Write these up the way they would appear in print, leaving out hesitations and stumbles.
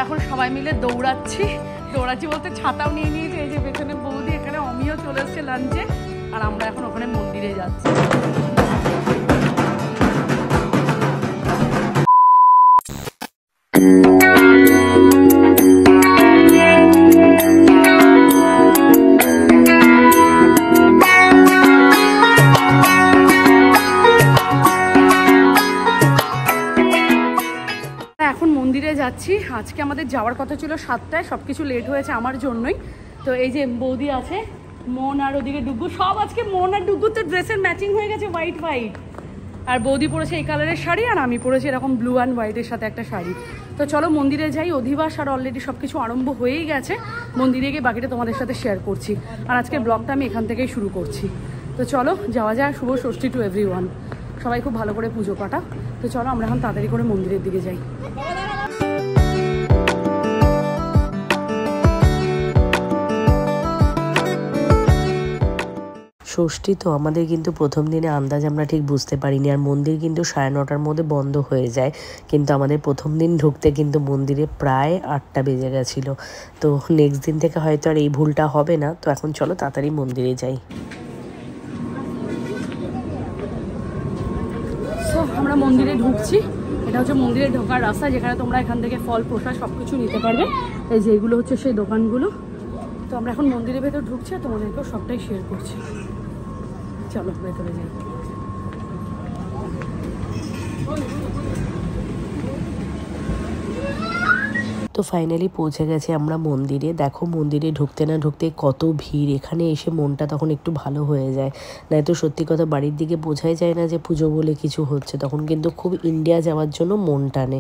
এখন সবাই মিলে দৌড়াচ্ছি বলতে ছাতাও নিয়ে নিয়েছি। এই যে পেছনে বৌদি, এখানে অমিও চলে এসছে লাঞ্চে, আর আমরা এখন ওখানে মন্দিরে যাচ্ছি। এখন মন্দিরে যাচ্ছি। আজকে আমাদের যাওয়ার কথা ছিল 7টায়, সব কিছু লেট হয়েছে আমার জন্যই। তো এই যে বৌদি আছে, মন আর ওদিকে ডুগ্গু, সব আজকে মন আর ডুগ্গু তো ড্রেসের ম্যাচিং হয়ে গেছে, হোয়াইট হোয়াইট। আর বৌদি পরেছে এই কালারের শাড়ি, আর আমি পরেছি এরকম ব্লু অ্যান্ড হোয়াইটের সাথে একটা শাড়ি। তো চলো মন্দিরে যাই। অধিবাস আর অলরেডি সব কিছু আরম্ভ হয়েই গেছে। মন্দিরে গিয়ে বাকিটা তোমাদের সাথে শেয়ার করছি। আর আজকের ব্লগটা আমি এখান থেকেই শুরু করছি। তো চলো যাওয়া যায়। শুভ ষষ্ঠী টু এভরিওয়ান। সবাই খুব ভালো করে পুজো কাটা। তো চলো আমরা এখন তাড়াতাড়ি করে মন্দিরের দিকে যাই। ষষ্ঠী তো আমাদের কিন্তু প্রথম দিনে আন্দাজ আমরা ঠিক বুঝতে পারিনি, আর মন্দির কিন্তু 9:30টার মধ্যে বন্ধ হয়ে যায়। কিন্তু আমাদের প্রথম দিন ঢুকতে কিন্তু মন্দিরে প্রায় 8টা বেজে গেছিলো। তো নেক্সট দিন থেকে হয়তো আর এই ভুলটা হবে না। তো এখন চলো তাড়াতাড়ি মন্দিরে যাই। সো আমরা মন্দিরে ঢুকছি। এটা হচ্ছে মন্দিরে ঢোকার রাস্তা, যেখানে তোমরা এখান থেকে ফল প্রসাদ সব কিছু নিতে পারবে। এই যে এগুলো হচ্ছে সেই দোকানগুলো। তো আমরা এখন মন্দিরের ভেতর ঢুকছি, আর তোমাদেরকেও সবটাই শেয়ার করছি। চলো ভেতরে যাই। তো ফাইনালি পৌঁছে গেছি আমরা মন্দিরে। দেখো মন্দিরে ঢুকতে না ঢুকতে কত ভিড়। এখানে এসে মনটা তখন একটু ভালো হয়ে যায়। নয়তো সত্যি কথা বাড়ির দিকে বোঝাই যায় না যে পুজো বলে কিছু হচ্ছে, তখন কিন্তু খুব ইন্ডিয়া যাওয়ার জন্য মন টানে।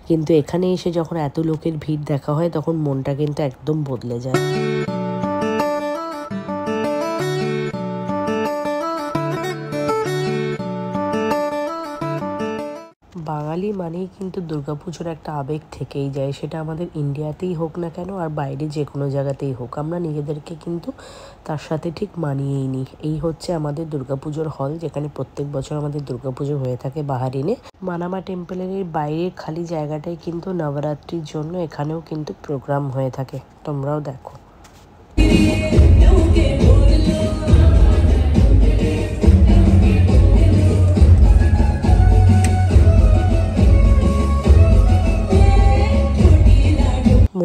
কিন্তু এখানে এসে যখন এত লোকের ভিড় দেখা হয় তখন মনটা কিন্তু একদম বদলে যায়। বাঙালি মানেই কিন্তু দুর্গাপুজোর একটা আবেগ থেকেই যায়, সেটা আমাদের ইন্ডিয়াতেই হোক না কেন আর বাইরে যে কোনো জায়গাতেই হোক, আমরা নিজেদেরকে কিন্তু তার সাথে ঠিক মানিয়েই নিই। এই হচ্ছে আমাদের দুর্গাপুজোর হল, যেখানে প্রত্যেক বছর আমাদের দুর্গাপুজো হয়ে থাকে বাহারিনে। মানামা টেম্পলের বাইরের খালি জায়গাটাই কিন্তু নবরাত্রির জন্য এখানেও কিন্তু প্রোগ্রাম হয়ে থাকে, তোমরাও দেখো।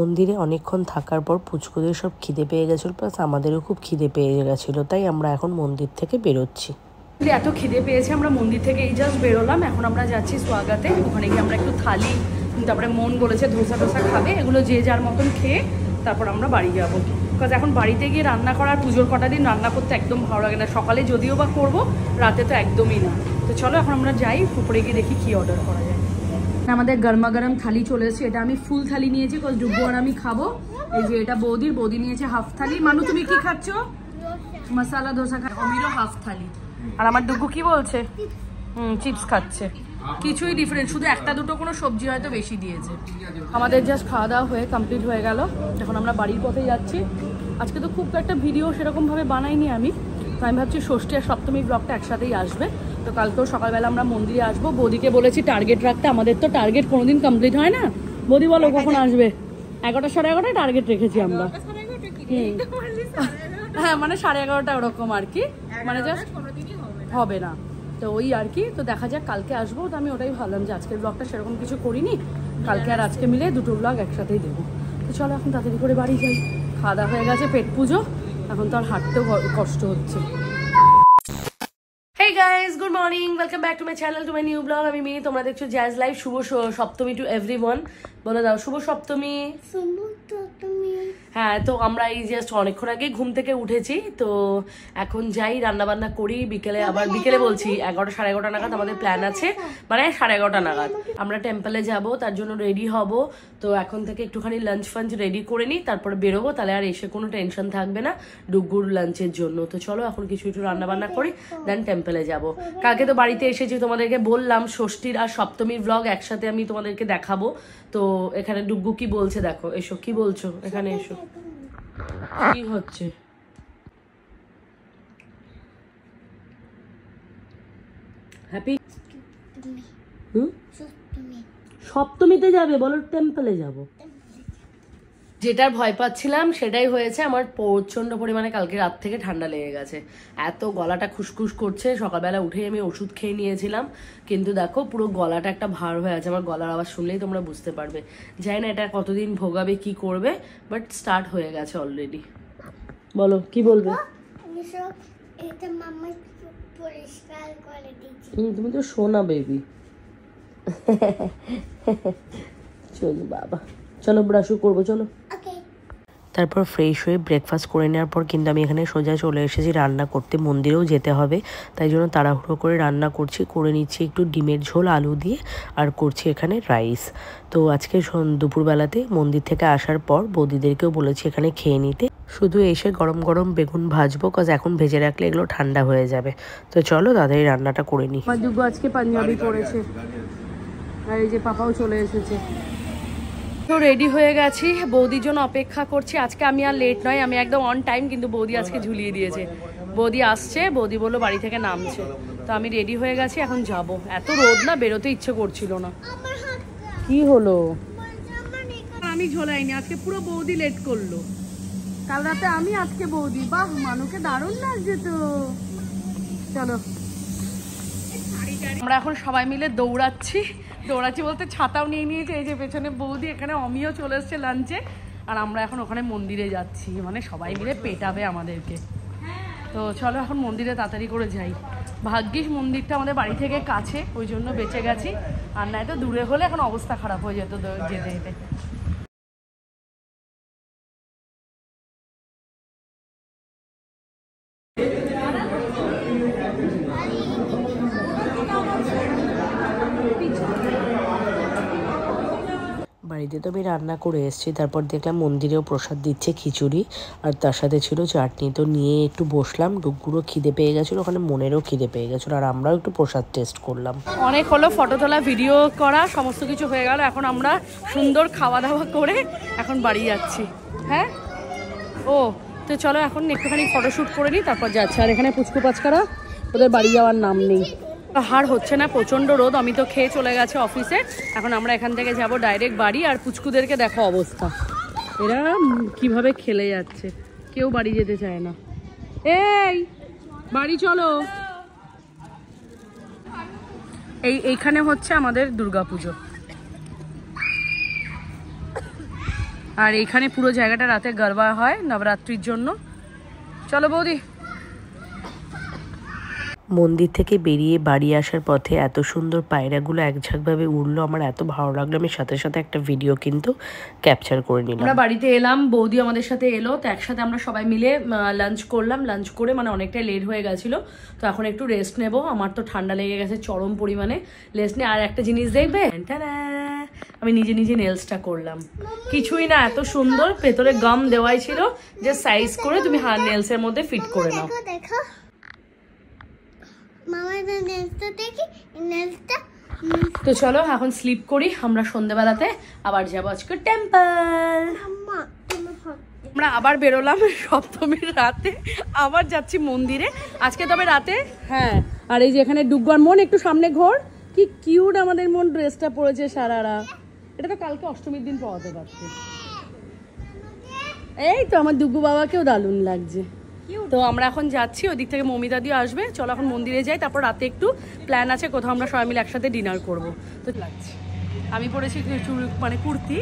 মন্দিরে অনেকক্ষণ থাকার পর পুচকুদের সব খিদে পেয়ে গেছিলো, প্লাস আমাদেরও খুব খিদে পেয়ে গেছিলো, তাই আমরা এখন মন্দির থেকে বেরোচ্ছি। এত খিদে পেয়েছে, আমরা মন্দির থেকে এই জাস্ট বেরোলাম। এখন আমরা যাচ্ছি সোয়াগাতে। ওখানে গিয়ে আমরা একটু থালি, তারপরে মন বলেছে ধোসা খাবে, এগুলো যে যার মতন খেয়ে তারপর আমরা বাড়ি যাবো। বিকজ এখন বাড়িতে গিয়ে রান্না করার পুজোর কটা দিন রান্না করতে একদম ভালো লাগে না। সকালে যদিও বা করবো, রাতে তো একদমই না। তো চলো এখন আমরা যাই, উপরে গিয়ে দেখি কী অর্ডার করা যায়। আমাদের গরমা গরম থালি চলে এসেছে। এটা আমি ফুল থালি নিয়েছি, বিকজ ডুব্বু আর আমি খাবো। এই যে এটা বৌদি নিয়েছে হাফ থালি। মানু তুমি কি খাচ্ছ? মশালা ধোসা খা। অমিরও হাফ থালি। আর আমার ডুব্বু কি বলছে? চিপস খাচ্ছে। কিছুই ডিফারেন্ট, শুধু একটা দুটো কোনো সবজি হয়তো বেশি দিয়েছে। আমাদের জাস্ট খাওয়া দাওয়া হয়ে কমপ্লিট হয়ে গেল। এখন আমরা বাড়ির পথে যাচ্ছি। আজকে তো খুব একটা ভিডিও সেরকমভাবে বানাইনি আমি, তো আমি ভাবছি ষষ্ঠী আর সপ্তমী ব্লগটা একসাথেই আসবে। তো কালকেও সকালবেলা আমরা মন্দিরে আসবো। বৌদিকে বলেছি টার্গেট রাখতে। আমাদের তো টার্গেট কোনোদিন কমপ্লিট হয় না। বৌদি বলো কখন আসবে? 11টা 11:30 টার্গেট রেখেছি আমরা। হ্যাঁ মানে 11:30 ওরকম আর কি, মানে জাস্ট হবে না। তো ওই আর কি। তো দেখা যাক, কালকে আসবো। তো আমি ওটাই ভাবলাম যে আজকের ব্লগটা সেরকম কিছু করিনি, কালকে আর আজকে মিলে দুটো ব্লগ একসাথেই দেবো। তো চলো এখন তাড়াতাড়ি করে বাড়ি যাই। খাওয়া দাওয়া হয়ে গেছে, পেট পুজো, এখন তো আর হাঁটতেও কষ্ট হচ্ছে। Hey guys, good morning. Welcome back to my channel, to my new vlog. আমি মিনি, তোমরা দেখছো জ্যাজ লাইফ। শুভ সপ্তমী টু এভরিওয়ান। বলে দাও শুভ সপ্তমী। হ্যাঁ, তো আমরা এই জাস্ট অনেকক্ষণ আগে ঘুম থেকে উঠেছি। তো এখন যাই রান্না বান্না করি। বিকেলে বলছি 11টা 11:30 নাগাদ আমাদের প্ল্যান আছে, মানে 11:30 নাগাদ আমরা টেম্পলে যাব, তার জন্য রেডি হব। তো এখন থেকে একটুখানি লাঞ্চ ফাঞ্চ রেডি করে নিই, তারপরে বেরোবো। তাহলে আর এসে কোনো টেনশন থাকবে না ডুগ্গুর লাঞ্চের জন্য। তো চলো এখন কিছু একটু রান্না বান্না করি, দেন টেম্পলে যাব। কালকে তো বাড়িতে এসেছি, তোমাদেরকে বললাম ষষ্ঠীর আর সপ্তমীর ব্লগ একসাথে আমি তোমাদেরকে দেখাবো। তো এখানে ডুগ্গু কি বলছে দেখো। এসো, কি বলছো? এখানে এসো। কি হচ্ছে? হ্যাপি সপ্তমীতে যাবে বলো, টেম্পলে যাব। যেটার ভয় পাচ্ছিলাম সেটাই হয়েছে। আমার প্রচন্ড পরিমাণে কালকে রাত থেকে ঠান্ডা লেগে গেছে, এত গলাটা খুসখুস করছে। সকালবেলা উঠেই আমি ওষুধ খেয়ে নিয়েছিলাম, কিন্তু দেখো পুরো গলাটা একটা ভার হয়ে আছে। আমার গলার আওয়াজ শুনলেই তোমরা বুঝতে পারবে। জানি না এটা কতদিন ভোগাবে, কি করবে, বাট স্টার্ট হয়ে গেছে অলরেডি। বলো কি বলবে? তুমি তো শোনা বেবি। চলো বাবা, চলো ব্রাশও করবো, চলো। তারপর ফ্রেশ হয়ে ব্রেকফাস্ট করে নেওয়ার পর কিন্তু আমি এখানে সোজা চলে এসেছি রান্না করতে। মন্দিরেও যেতে হবে, তাই জন্য তাড়াহুড়ো করে রান্না করে নিচ্ছি একটু ডিমের ঝোল আলু দিয়ে, আর করছি এখানে রাইস। তো আজকে দুপুরবেলাতে মন্দির থেকে আসার পর বৌদিদেরকেও বলেছি এখানে খেয়ে নিতে। শুধু এসে গরম গরম বেগুন ভাজবো, কজ এখন ভেজে রাখলে এগুলো ঠান্ডা হয়ে যাবে। তো চলো তাড়াতাড়ি রান্নাটা করে নিই। আমার দুগু আজকে পাঞ্জাবি পরেছে, আর এই যে পাপাও চলে এসেছে। তো রেডি হয়ে গেছি, বৌদির জন্য অপেক্ষা করছি। আজকে আমি আর লেট নয়, আমি একদম অন টাইম, কিন্তু বৌদি আজকে ঝুলিয়ে দিয়েছে। বৌদি আসছে, বৌদি বললো বাড়ি থেকে নামছে, তো আমি রেডি হয়ে গেছি, এখন যাব। এত রোদ না, বেরোতে ইচ্ছে করছিল না। কি হলো? আমি ঝোলাইনি, আজকে পুরো বৌদি লেট করলো। কাল রাতে আমি, আজকে বৌদি। বাহ, মানুকে দারুণ লাগছে তো। চলো, আমরা এখন সবাই মিলে দৌড়াচ্ছি বলতে ছাতাও নিয়ে নিয়েছে। এই যে পেছনে বৌদি, এখানে অমিও চলে এসছে লাঞ্চে, আর আমরা এখন ওখানে মন্দিরে যাচ্ছি, মানে সবাই মিলে পেটাবে আমাদেরকে। তো চলো এখন মন্দিরে তাড়াতাড়ি করে যাই। ভাগ্যিস মন্দিরটা আমাদের বাড়ি থেকে কাছে, ওই জন্য বেঁচে গেছি, আর নাই তো দূরে হলে এখন অবস্থা খারাপ হয়ে যেত যেতে যেতে। বাড়িতে তো আমি রান্না করে এসেছি, তারপর দেখলাম মন্দিরেও প্রসাদ দিচ্ছে খিচুড়ি, আর তার সাথে ছিল চাটনি। তো নিয়ে একটু বসলাম, ডুগুরও খিদে পেয়ে গেছিলো, ওখানে মনেরও খিদে পেয়ে গেছিলো, আর আমরাও একটু প্রসাদ টেস্ট করলাম। অনেক হলো ফটো তোলা, ভিডিও করা, সমস্ত কিছু হয়ে গেল। এখন আমরা সুন্দর খাওয়া দাওয়া করে এখন বাড়ি যাচ্ছি। হ্যাঁ, ও তো চলো এখন একটুখানি ফটোশ্যুট করে নিই, তারপর যাচ্ছি। আর এখানে পুচকু পাচকারা, ওদের বাড়ি যাওয়ার নাম নেই। হার হচ্ছে না, প্রচন্ড রোদ। আমি তো খেয়ে চলে গেছে অফিসে, এখন আমরা এখান থেকে যাব ডাইরেক্ট বাড়ি। আর পুচকুদেরকে দেখো অবস্থা, এরা কিভাবে খেলে যাচ্ছে, কেউ বাড়ি যেতে চায় না। এই বাড়ি চলো। এইখানে হচ্ছে আমাদের দুর্গাপুজো, আর এইখানে পুরো জায়গাটা রাতে গরবা হয় নবরাত্রির জন্য। চলো বৌদি। মন্দির থেকে বেরিয়ে বাড়ি আসার পথে এত সুন্দর পায়রাগুলো একঝাঁকভাবে উড়লো, আমার এত ভালো লাগলো। আমি সাথে সাথে একটা ভিডিও কিন্তু ক্যাপচার করে নিলাম। আমরা বাড়িতে এলাম, বৌদি আমাদের সাথে এলো, তো একসাথে আমরা সবাই মিলে লাঞ্চ করলাম। লাঞ্চ করে মানে অনেকটাই লেট হয়ে গেছিলো, তো এখন একটু রেস্ট নেবো। আমার তো ঠান্ডা লেগে গেছে চরম পরিমাণে, রেস্ট নিয়ে। আর একটা জিনিস দেখবে, আমি নিজে নিজে নেলসটা করলাম। কিছুই না, এত সুন্দর, ভেতরে গাম দেওয়াই ছিল, যে সাইজ করে তুমি নেলসের মধ্যে ফিট করে নাও। তো চলো এখন স্লিপ করি, আমরা সন্ধ্যেবেলাতে আবার যাবো আজকে টেম্পল। আমরা আবার বেরোলাম সপ্তমীর রাতে, আবার যাচ্ছি মন্দিরে আজকে, তবে রাতে। হ্যাঁ, আর এই যে এখানে ডুববার মন, একটু সামনে ঘোর, কি কিউট আমাদের মন ড্রেসটা পরেছে সারারা। এটা তো কালকে অষ্টমীর দিন পরাতে পারছে। এই তো আমার ডুগু বাবাকেও দারুণ লাগছে। তো আমরা এখন যাচ্ছি, ওদিক থেকে মমিতা দিয়ে আসবে। চলো এখন মন্দিরে যাই, তারপর রাতে একটু প্ল্যান আছে কোথাও আমরা সবাই মিলে একসাথে ডিনার করবো। তো লাগছে, আমি পরেছি মানে কুর্তি,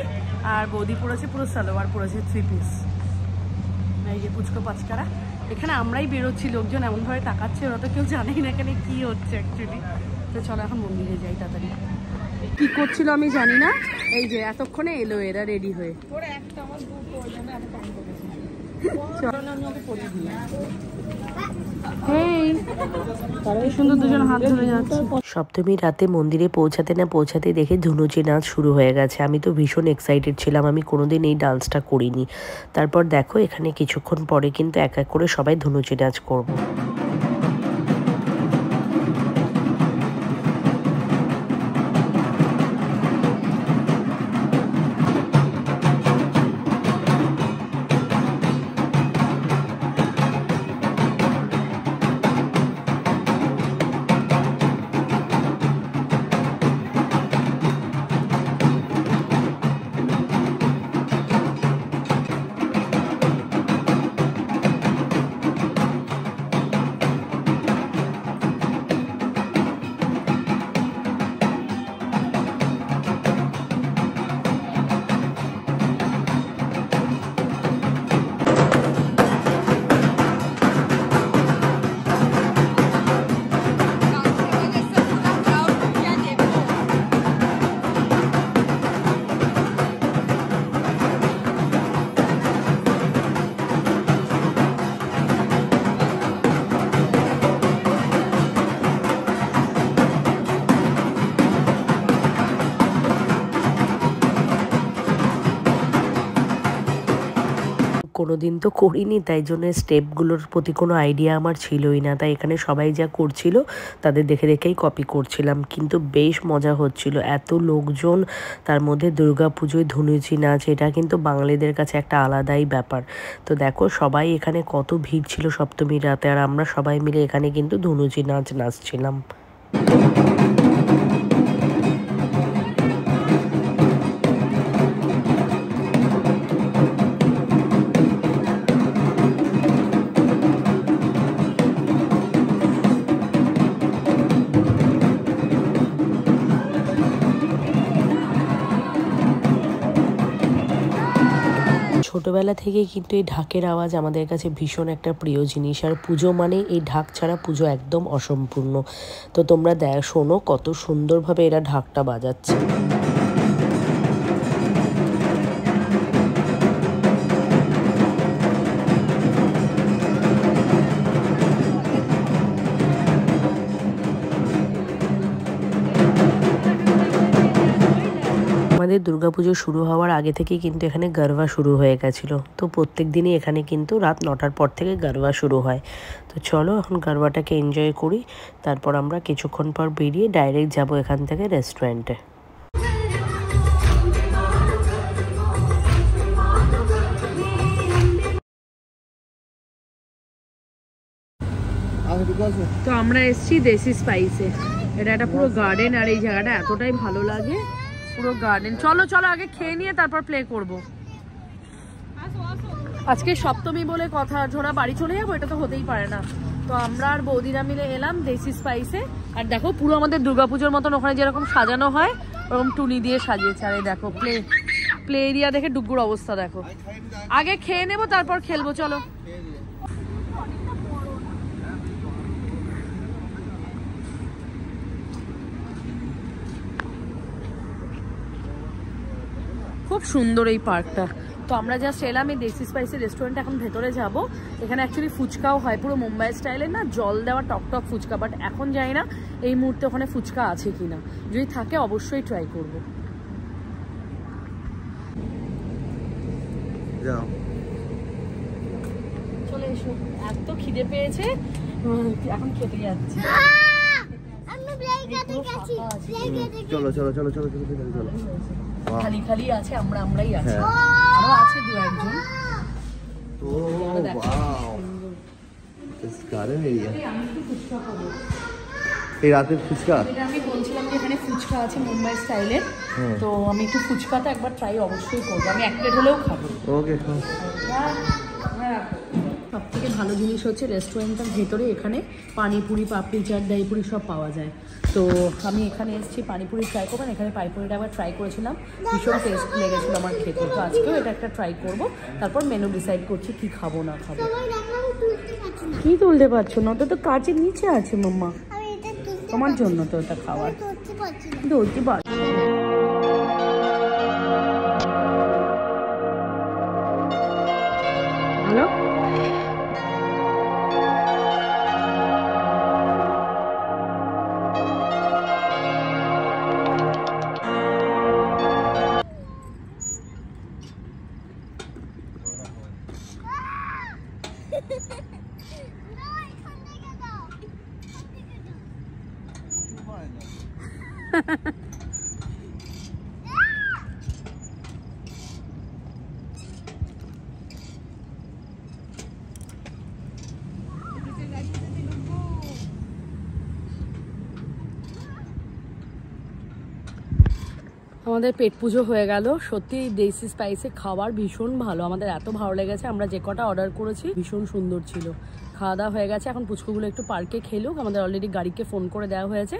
আর বৌদি পরেছে পুরো সালোয়ার, পরেছে 3 পিস। এই যে পুচকো পাচকারা, এখানে আমরাই বেরোচ্ছি, লোকজন এমনভাবে তাকাচ্ছে, ওরা তো কেউ জানেই না এখানে কি হচ্ছে অ্যাকচুয়ালি। তো চলো এখন মন্দিরে যাই তাড়াতাড়ি। কি করছিল আমি জানি না, এই যে এতক্ষণে এলো এরা রেডি হয়ে। সপ্তমীর রাতে মন্দিরে পৌঁছাতে না পৌঁছাতে দেখে ধুনুচি নাচ শুরু হয়ে গেছে। আমি তো ভীষণ এক্সাইটেড ছিলাম, আমি কোনোদিন এই ডান্সটা করিনি। তারপর দেখো এখানে কিছুক্ষণ পরে কিন্তু এক এক করে সবাই ধুনুচি নাচ করবো। কোনো দিন তো করিনি, তাই জন্য স্টেপগুলোর প্রতি কোনো আইডিয়া আমার ছিলই না। তাই এখানে সবাই যা করছিল তাদের দেখে দেখেই কপি করছিলাম, কিন্তু বেশ মজা হচ্ছিল। এত লোকজন, তার মধ্যে দুর্গাপুজোয় ধুনুচি নাচ, এটা কিন্তু বাঙালিদের কাছে একটা আলাদাই ব্যাপার। তো দেখো সবাই এখানে কত ভিড় ছিল সপ্তমীর রাতে, আর আমরা সবাই মিলে এখানে কিন্তু ধুনুচি নাচ নাচছিলাম। ছোটোবেলা থেকেই কিন্তু এই ঢাকের আওয়াজ আমাদের কাছে ভীষণ একটা প্রিয় জিনিস, আর পুজো মানে এই ঢাক ছাড়া পুজো একদম অসম্পূর্ণ। তো তোমরা শোনো কত সুন্দরভাবে এরা ঢাকটা বাজাচ্ছে। আমাদের দুর্গাপুজো শুরু হওয়ার আগে থেকেই কিন্তু এখানে গরবা শুরু হয়ে গেছিলো। তো প্রত্যেক দিনই এখানে কিন্তু রাত 9টার পর থেকে গরবা শুরু হয়। তো চলো এখন গরবাটাকে এনজয় করি, তারপর আমরা কিছুক্ষণ পর বেরিয়ে ডাইরেক্ট যাব এখান থেকে রেস্টুরেন্টে। তো আমরা এসেছি দেশি স্পাইসে। এটা একটা পুরো গার্ডেন, আর এই জায়গাটা এতটাই ভালো লাগে, পুরো গার্ডেন। চলো চলো আগে খেয়ে নিয়ে তারপর প্লে করব। আজকে সপ্তমী বলে কথা, ঝোড়া বাড়ি চলে যাবো, এটা তো হতেই পারে না। তো আমরা আর বৌদিরা মিলে এলাম দেশি স্পাইসে। আর দেখো পুরো আমাদের দুর্গাপুজোর মতন ওখানে যেরকম সাজানো হয় ওরকম টুনি দিয়ে সাজিয়েছে। আর এই দেখো প্লে এরিয়া দেখে ডুগুর অবস্থা দেখো। আগে খেয়ে নেবো তারপর খেলবো, চলো। খুব সুন্দর এই পার্কটা। তো আমরা জাস্ট এলাম এই দেশি স্পাইসি রেস্টুরেন্ট, এখন ভেতরে যাব। এখানে অ্যাকচুয়ালি ফুচকাও হয়, পুরো মুম্বাই স্টাইলের না, জল দেওয়া টকটক ফুচকা। বাট এখন জানি না এই মুহূর্তে ওখানে ফুচকা আছে কিনা, যদি থাকে অবশ্যই ট্রাই করব। চলে এসো, এত খিদে পেয়েছে এখন খেতে যাচ্ছি। চলো চলো চলো চলো চলো চলো। খালি খালি আছে, আমরাই আছি, আরো আছে দু একজন। এই রাতের ফুচকা, এটা আমি বলছিলাম যে এখানে ফুচকা আছে মুম্বাই স্টাইলের। তো আমি একটু ফুচকাটা একবার ট্রাই অবশ্যই করবো, আমি এক প্লেট হলেও খাবো। ওকে। সব থেকে ভালো জিনিস হচ্ছে রেস্টুরেন্টের ভেতরে এখানে পানিপুরি, পাপড়ি চাট, দইপুরি সব পাওয়া যায়। তো আমি এখানে এসেছি পানিপুরি ট্রাই করবো। এখানে পানিপুরিটা আবার ট্রাই করেছিলাম, ভীষণ টেস্ট লেগেছিলো আমার খেতে। তো আজকেও এটা একটা ট্রাই করবো, তারপর মেনু ডিসাইড করছি কি খাবো না খাবো। কি তুলতে পারছো না? ওটা তো কাচের নিচে আছে মাম্মা, তোমার জন্য তো ওটা খাওয়ার ধরতে পারছো। হ্যালো, আমাদের পেট পুজো হয়ে গেল। সত্যি দেশি স্পাইসে খাবার ভীষণ ভালো, আমাদের এত ভালো লেগেছে। আমরা যে কটা অর্ডার করেছি ভীষণ সুন্দর ছিল। খাওয়া দাওয়া হয়ে গেছে, এখন পুচকুগুলো একটু পার্কে খেলুক। আমাদের অলরেডি গাড়িকে ফোন করে দেওয়া হয়েছে,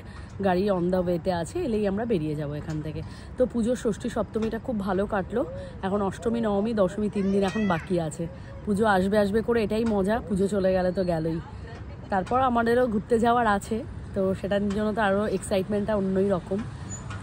গাড়ি অন দ্য ওয়েতে আছে, এলেই আমরা বেরিয়ে যাব এখান থেকে। তো পুজোর ষষ্ঠী সপ্তমীটা খুব ভালো কাটলো। এখন অষ্টমী, নবমী, দশমী 3 দিন এখন বাকি আছে। পুজো আসবে করে এটাই মজা, পুজো চলে গেলে তো গেলই। তারপর আমাদেরও ঘুরতে যাওয়ার আছে, তো সেটার জন্য তো আরও এক্সাইটমেন্টটা অন্যই রকম।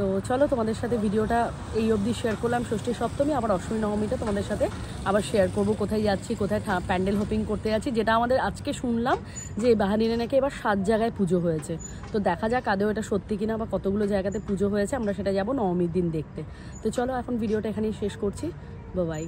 তো চলো তোমাদের সাথে ভিডিওটা এই অবধি শেয়ার করলাম ষষ্ঠী সপ্তমী। আবার অষ্টমী নবমীটা তোমাদের সাথে আবার শেয়ার করব, কোথায় যাচ্ছি, কোথায় প্যান্ডেল হোপিং করতে যাচ্ছি। যেটা আমাদের আজকে শুনলাম যে বাহানিনে নাকি এবার 7 জায়গায় পুজো হয়েছে। তো দেখা যাক আদৌ এটা সত্যি কিনা, বা কতগুলো জায়গাতে পুজো হয়েছে। আমরা সেটা যাব নবমীর দিন দেখতে। তো চলো এখন ভিডিওটা এখানেই শেষ করছি, বাই।